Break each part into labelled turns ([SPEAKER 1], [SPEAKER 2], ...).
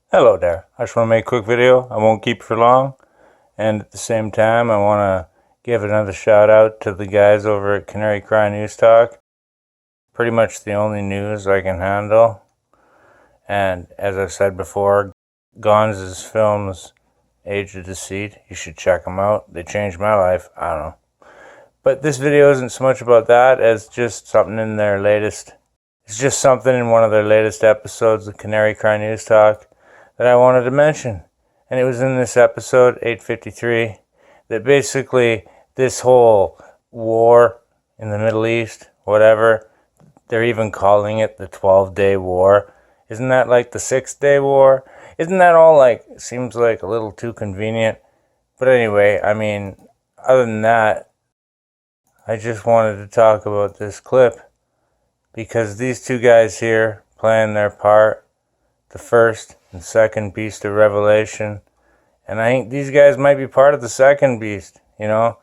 [SPEAKER 1] Hello there. I just want to make a quick video. I won't keep it for long. And at the same time, I want to give another shout out to the guys over at Canary Cry News Talk. Pretty much the only news I can handle. And as I've said before, Gonz's films, Age of Deceit, you should check them out. They changed my life. I don't know. But this video isn't so much about that as just something in their latest. It's just something in one of their latest episodes of Canary Cry News Talk that I wanted to mention. And it was in this episode, 853, that basically this whole war in the Middle East, whatever, they're even calling it the 12-day war. Isn't that like the 6-day war? Isn't that all like, seems like a little too convenient? But anyway, I mean, other than that, I just wanted to talk about this clip because these two guys here playing their part, the first and second beast of Revelation. And I think these guys might be part of the second beast, you know.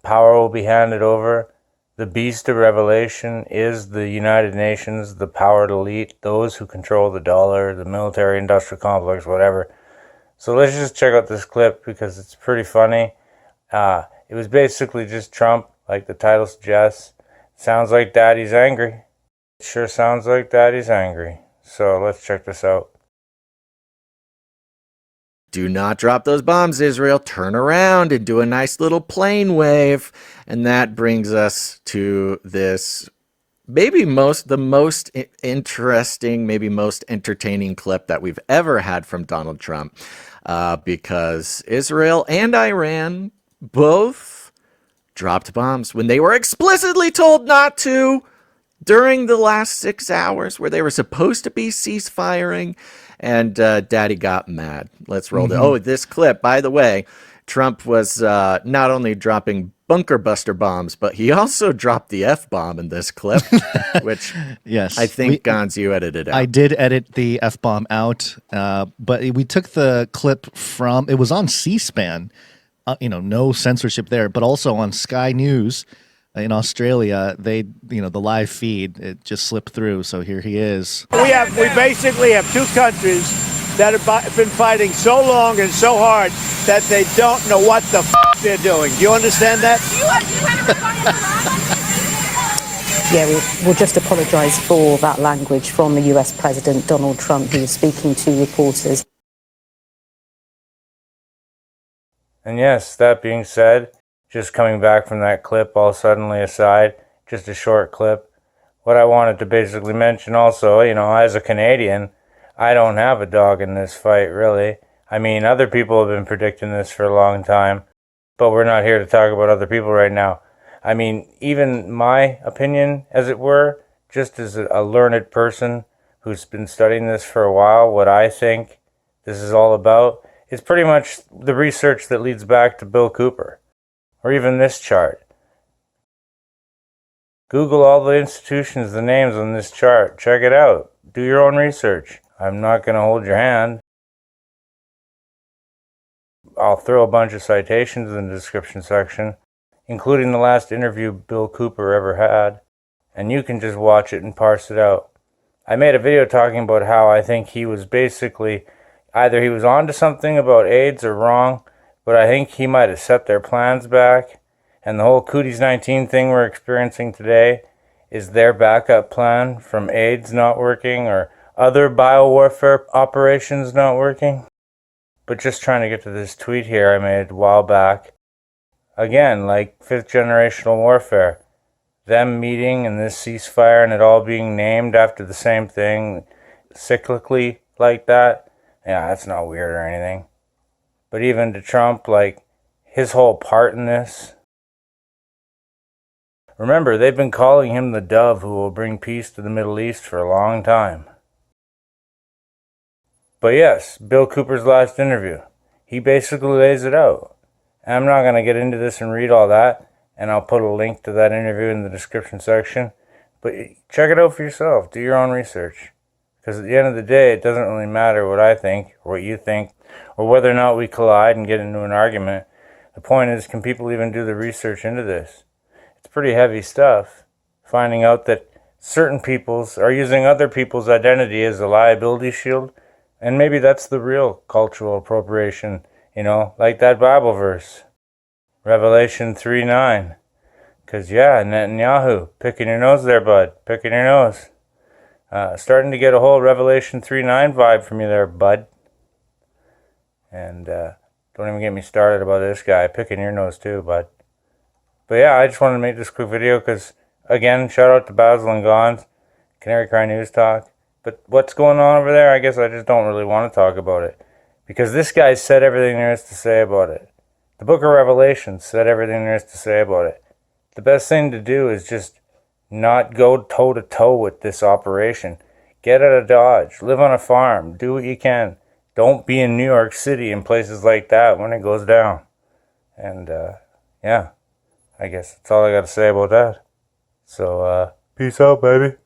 [SPEAKER 1] Power will be handed over. The beast of Revelation is the United Nations, the powered elite, those who control the dollar, the military-industrial complex, whatever. So let's just check out this clip because it's pretty funny. It was basically just Trump, like the title suggests. Sounds like Daddy's angry. It sure sounds like Daddy's angry. So let's check this out.
[SPEAKER 2] Do not drop those bombs, Israel. Turn around and do a nice little plane wave. And that brings us to this maybe the most interesting, maybe most entertaining clip that we've ever had from Donald Trump. Because Israel and Iran both dropped bombs when they were explicitly told not to during the last 6 hours where they were supposed to be ceasefiring. And Daddy got mad. Let's roll it. Oh, this clip, by the way, Trump was not only dropping bunker buster bombs, but he also dropped the F-bomb in this clip, which
[SPEAKER 3] yes,
[SPEAKER 2] I think, Gonz, you edited out.
[SPEAKER 3] I did edit the F-bomb out, but we took the clip from, it was on C-SPAN, no censorship there, but also on Sky News in Australia, the live feed, it just slipped through. So here he is.
[SPEAKER 4] We basically have two countries that have been fighting so long and so hard that they don't know what the they're doing. Do you understand that?
[SPEAKER 5] Yeah, we'll just apologise for that language from the US President Donald Trump, who was speaking to reporters.
[SPEAKER 1] And yes, that being said, just coming back from that clip all suddenly aside, just a short clip, what I wanted to basically mention also, as a Canadian, I don't have a dog in this fight, really. I mean, other people have been predicting this for a long time, but we're not here to talk about other people right now. I mean, even my opinion, as it were, just as a learned person who's been studying this for a while, what I think this is all about is pretty much the research that leads back to Bill Cooper. Or even this chart. Google all the institutions, the names on this chart. Check it out. Do your own research. I'm not going to hold your hand. I'll throw a bunch of citations in the description section, including the last interview Bill Cooper ever had. And you can just watch it and parse it out. I made a video talking about how I think he was basically, either he was onto something about AIDS or wrong, but I think he might have set their plans back, and the whole Cooties 19 thing we're experiencing today is their backup plan from AIDS not working or other biowarfare operations not working. But just trying to get to this tweet here I made a while back. Again, like 5th generational warfare. Them meeting and this ceasefire and it all being named after the same thing, cyclically like that. Yeah, that's not weird or anything. But even to Trump, like, his whole part in this. Remember, they've been calling him the dove who will bring peace to the Middle East for a long time. But yes, Bill Cooper's last interview. He basically lays it out. And I'm not going to get into this and read all that, and I'll put a link to that interview in the description section. But check it out for yourself. Do your own research. Because at the end of the day, it doesn't really matter what I think, or what you think, or whether or not we collide and get into an argument. The point is, can people even do the research into this? It's pretty heavy stuff. Finding out that certain peoples are using other people's identity as a liability shield. And maybe that's the real cultural appropriation, you know, like that Bible verse, Revelation 3:9. Because, yeah, Netanyahu, picking your nose there, bud, picking your nose. Starting to get a whole Revelation 3:9 vibe from you there, bud. And don't even get me started about this guy picking your nose too, bud. But yeah, I just wanted to make this quick video because, again, shout out to Basil and Gons, Canary Cry News Talk. But what's going on over there, I guess I just don't really want to talk about it. Because this guy said everything there is to say about it. The book of Revelation said everything there is to say about it. The best thing to do is just not go toe-to-toe with this operation. Get out of Dodge. Live on a farm. Do what you can. Don't be in New York City and places like that when it goes down. And, yeah, I guess that's all I got to say about that. So, peace out, baby.